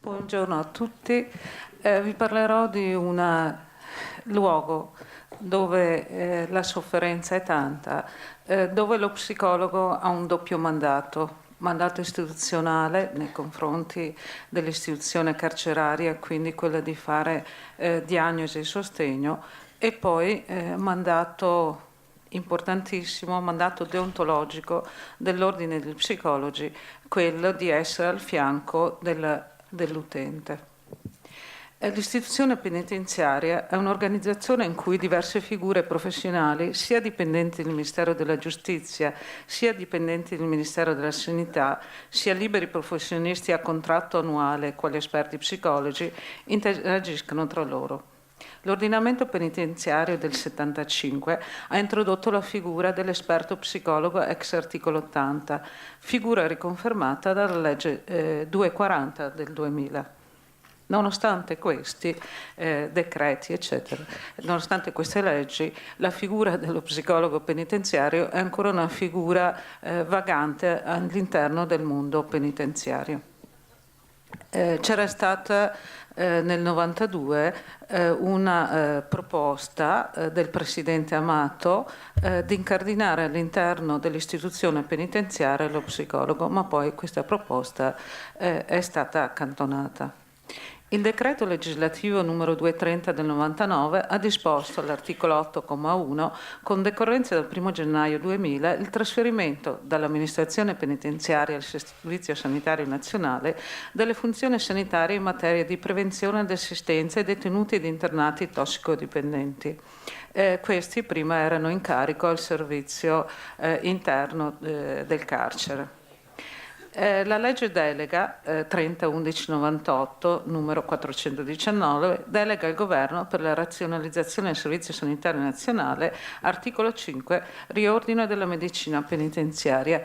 Buongiorno a tutti, vi parlerò di un luogo dove la sofferenza è tanta, dove lo psicologo ha un doppio mandato istituzionale nei confronti dell'istituzione carceraria, quindi quella di fare diagnosi e sostegno, e poi mandato importantissimo, mandato deontologico dell'ordine degli psicologi, quello di essere al fianco dell'utente. L'istituzione penitenziaria è un'organizzazione in cui diverse figure professionali, sia dipendenti del Ministero della Giustizia, sia dipendenti del Ministero della Sanità, sia liberi professionisti a contratto annuale, quali esperti psicologi, interagiscono tra loro. L'ordinamento penitenziario del 75 ha introdotto la figura dell'esperto psicologo ex articolo 80, figura riconfermata dalla legge 240 del 2000. Nonostante questi decreti, eccetera, nonostante queste leggi, la figura dello psicologo penitenziario è ancora una figura vagante all'interno del mondo penitenziario. C'era stata nel 92 una proposta del Presidente Amato di incardinare all'interno dell'istituzione penitenziaria lo psicologo, ma poi questa proposta è stata accantonata. Il decreto legislativo numero 230 del 99 ha disposto all'articolo 8,1 con decorrenza dal 1 gennaio 2000 il trasferimento dall'amministrazione penitenziaria al Servizio Sanitario Nazionale delle funzioni sanitarie in materia di prevenzione ed assistenza ai detenuti ed internati tossicodipendenti. Questi prima erano in carico al servizio interno del carcere. La legge delega 30/11/98, numero 419, delega il governo per la razionalizzazione del Servizio Sanitario Nazionale, articolo 5, riordino della medicina penitenziaria.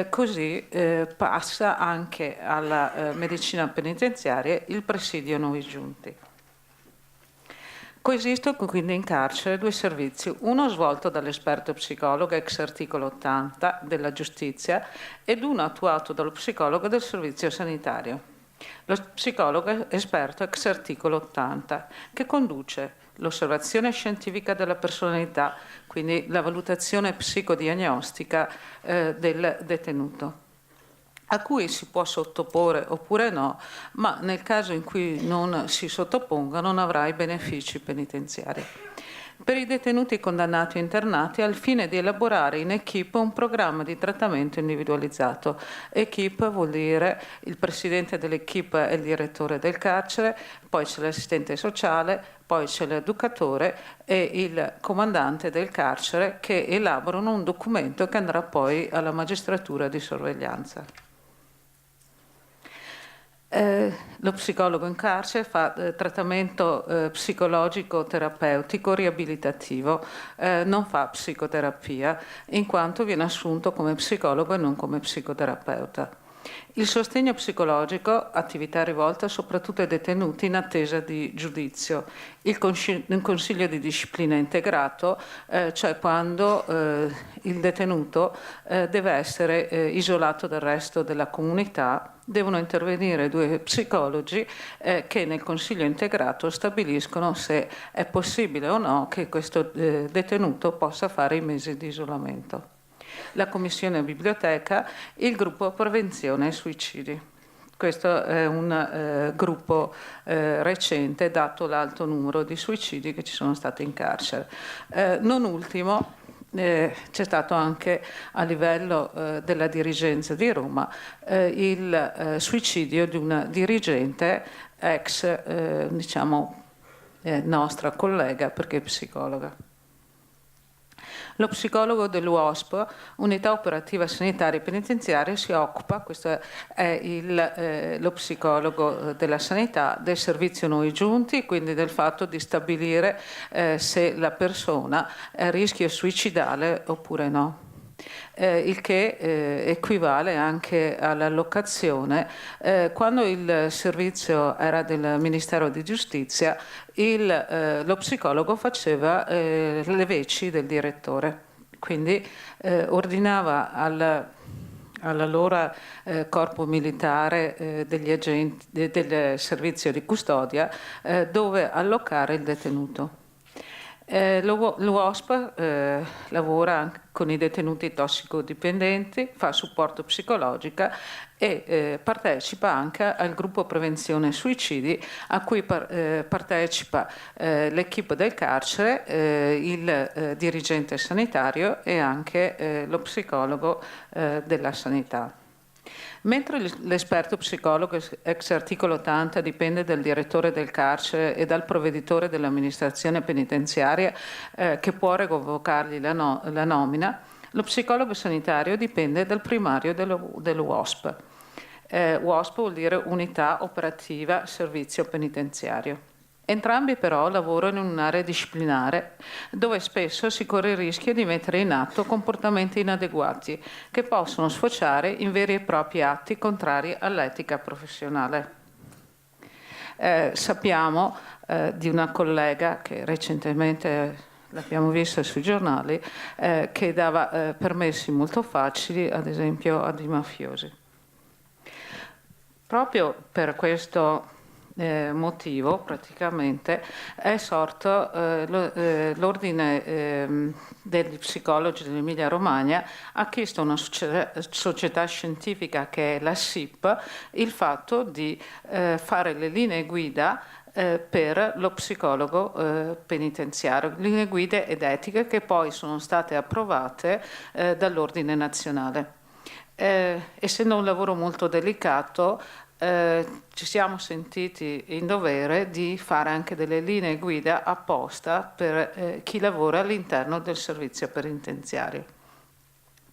Così passa anche alla medicina penitenziaria il presidio nuovi giunti. Coesistono quindi in carcere due servizi, uno svolto dall'esperto psicologo ex articolo 80 della giustizia ed uno attuato dallo psicologo del servizio sanitario. Lo psicologo esperto ex articolo 80 che conduce l'osservazione scientifica della personalità, quindi la valutazione psicodiagnostica del detenuto, a cui si può sottoporre oppure no, ma nel caso in cui non si sottoponga non avrà i benefici penitenziari. Per i detenuti condannati o internati al fine di elaborare in equipe un programma di trattamento individualizzato. Equipe vuol dire il presidente dell'equipe è il direttore del carcere, poi c'è l'assistente sociale, poi c'è l'educatore e il comandante del carcere che elaborano un documento che andrà poi alla magistratura di sorveglianza. Lo psicologo in carcere fa trattamento psicologico, terapeutico, riabilitativo, non fa psicoterapia, in quanto viene assunto come psicologo e non come psicoterapeuta. Il sostegno psicologico, attività rivolta soprattutto ai detenuti in attesa di giudizio. Il consiglio di disciplina integrato, cioè quando il detenuto deve essere isolato dal resto della comunità, devono intervenire due psicologi che nel consiglio integrato stabiliscono se è possibile o no che questo detenuto possa fare i mesi di isolamento. La commissione biblioteca, il gruppo prevenzione suicidi. Questo è un gruppo recente, dato l'alto numero di suicidi che ci sono stati in carcere. Non ultimo, c'è stato anche a livello della dirigenza di Roma il suicidio di una dirigente ex, nostra collega perché psicologa. Lo psicologo dell'UOSP, Unità Operativa Sanitaria e Penitenziaria, si occupa, questo è lo psicologo della sanità, del servizio noi giunti, quindi del fatto di stabilire se la persona è a rischio suicidale oppure no. Il che equivale anche all'allocazione. Quando il servizio era del Ministero di Giustizia, lo psicologo faceva le veci del direttore, quindi ordinava all'allora corpo militare degli agenti del servizio di custodia dove allocare il detenuto. L'UOSP lavora anche con i detenuti tossicodipendenti, fa supporto psicologico e partecipa anche al gruppo prevenzione suicidi a cui partecipa l'equipe del carcere, il dirigente sanitario e anche lo psicologo della sanità. Mentre l'esperto psicologo ex articolo 80 dipende dal direttore del carcere e dal provveditore dell'amministrazione penitenziaria che può revocargli la nomina, lo psicologo sanitario dipende dal primario dell'UOSP. UOSP vuol dire Unità Operativa Servizio Penitenziario. Entrambi però lavorano in un'area disciplinare dove spesso si corre il rischio di mettere in atto comportamenti inadeguati che possono sfociare in veri e propri atti contrari all'etica professionale. Sappiamo di una collega che recentemente l'abbiamo vista sui giornali che dava permessi molto facili, ad esempio, ad i mafiosi. Proprio per questo motivo praticamente è sorto l'ordine degli psicologi dell'Emilia Romagna ha chiesto a una società scientifica che è la SIP il fatto di fare le linee guida per lo psicologo penitenziario, linee guida ed etiche che poi sono state approvate dall'Ordine Nazionale. Essendo un lavoro molto delicato, ci siamo sentiti in dovere di fare anche delle linee guida apposta per chi lavora all'interno del servizio penitenziario.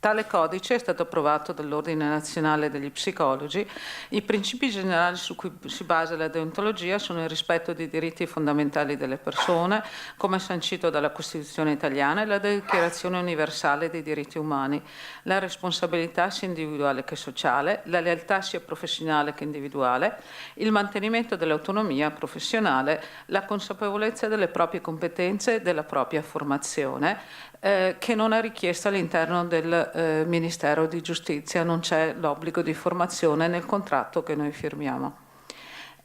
Tale codice è stato approvato dall'Ordine Nazionale degli Psicologi. I principi generali su cui si basa la deontologia sono il rispetto dei diritti fondamentali delle persone, come sancito dalla Costituzione italiana e la Dichiarazione universale dei diritti umani, la responsabilità sia individuale che sociale, la lealtà sia professionale che individuale, il mantenimento dell'autonomia professionale, la consapevolezza delle proprie competenze e della propria formazione, che non è richiesta all'interno del Ministero di Giustizia, non c'è l'obbligo di formazione nel contratto che noi firmiamo.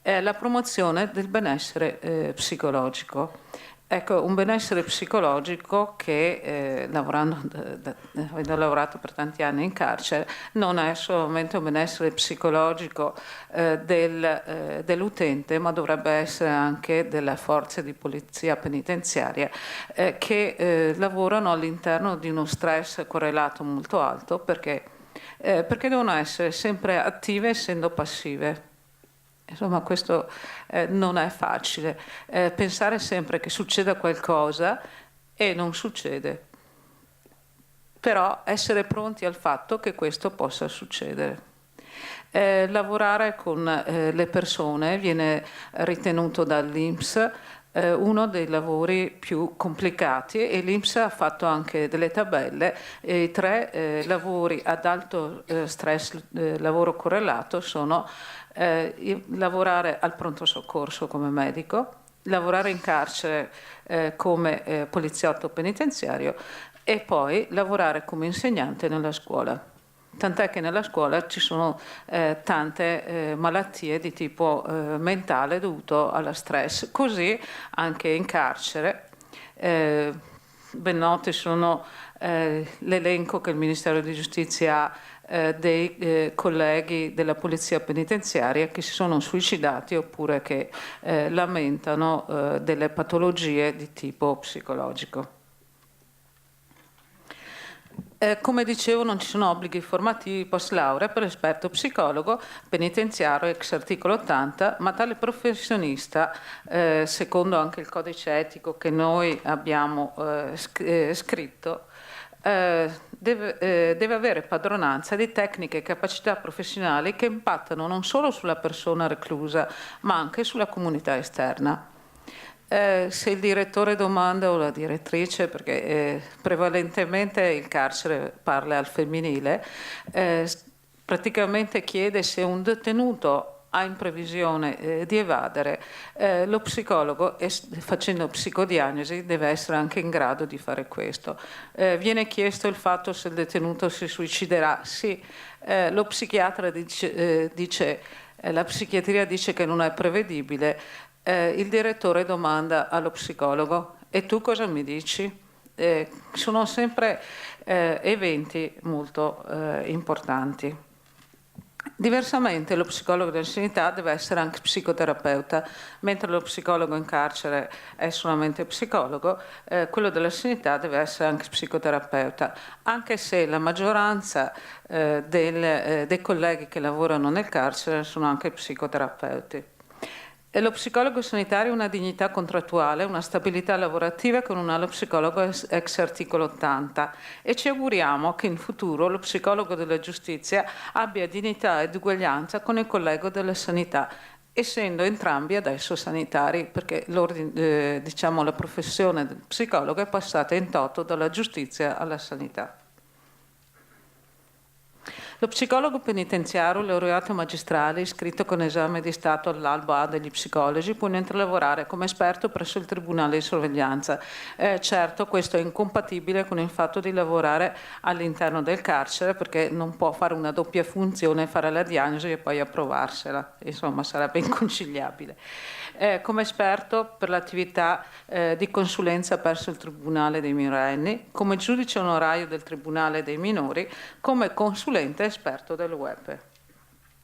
La promozione del benessere psicologico. Ecco, un benessere psicologico che, avendo lavorato per tanti anni in carcere, non è solamente un benessere psicologico dell'utente, ma dovrebbe essere anche delle forze di polizia penitenziaria che lavorano all'interno di uno stress correlato molto alto perché devono essere sempre attive essendo passive. Insomma, questo non è facile. Pensare sempre che succeda qualcosa e non succede. Però essere pronti al fatto che questo possa succedere. Lavorare con le persone viene ritenuto dall'INPS uno dei lavori più complicati e l'INPS ha fatto anche delle tabelle. I 3 lavori ad alto stress, lavoro correlato, sono lavorare al pronto soccorso come medico, lavorare in carcere come poliziotto penitenziario e poi lavorare come insegnante nella scuola. Tant'è che nella scuola ci sono tante malattie di tipo mentale dovuto allo stress. Così anche in carcere, ben noti sono l'elenco che il Ministero di Giustizia ha dei colleghi della polizia penitenziaria che si sono suicidati oppure che lamentano delle patologie di tipo psicologico. Come dicevo, non ci sono obblighi formativi post laurea per l'esperto psicologo penitenziario ex articolo 80, ma tale professionista, secondo anche il codice etico che noi abbiamo scritto, deve avere padronanza di tecniche e capacità professionali che impattano non solo sulla persona reclusa, ma anche sulla comunità esterna. Se il direttore domanda o la direttrice, perché prevalentemente il carcere parla al femminile, praticamente chiede se un detenuto ha in previsione di evadere, lo psicologo, facendo psicodiagnosi, deve essere anche in grado di fare questo. Viene chiesto il fatto se il detenuto si suiciderà. Sì, lo psichiatra dice la psichiatria dice che non è prevedibile. Il direttore domanda allo psicologo: e tu cosa mi dici? Sono sempre eventi molto importanti. Diversamente lo psicologo della sanità deve essere anche psicoterapeuta, mentre lo psicologo in carcere è solamente psicologo, quello della sanità deve essere anche psicoterapeuta, anche se la maggioranza dei colleghi che lavorano nel carcere sono anche psicoterapeuti. E lo psicologo sanitario ha una dignità contrattuale, una stabilità lavorativa che non ha lo psicologo ex articolo 80 e ci auguriamo che in futuro lo psicologo della giustizia abbia dignità ed uguaglianza con il collega della sanità, essendo entrambi adesso sanitari, perché diciamo, la professione del psicologo è passata in toto dalla giustizia alla sanità. Lo psicologo penitenziario, laureato magistrale, iscritto con esame di Stato all'albo A degli psicologi, può inoltre lavorare come esperto presso il Tribunale di sorveglianza. Certo, questo è incompatibile con il fatto di lavorare all'interno del carcere, perché non può fare una doppia funzione, fare la diagnosi e poi approvarsela. Insomma, sarebbe inconciliabile. Come esperto per l'attività di consulenza presso il Tribunale dei minorenni, come giudice onorario del Tribunale dei minori, come consulente esperto del web.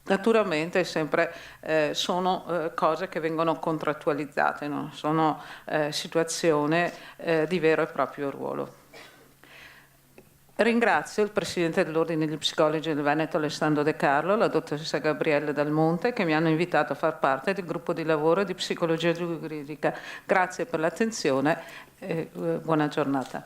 Naturalmente sempre sono cose che vengono contrattualizzate, non sono situazioni di vero e proprio ruolo. Ringrazio il Presidente dell'Ordine degli Psicologi del Veneto, Alessandro De Carlo, la dottoressa Gabriella Dal Monte, che mi hanno invitato a far parte del gruppo di lavoro di psicologia giuridica. Grazie per l'attenzione e buona giornata.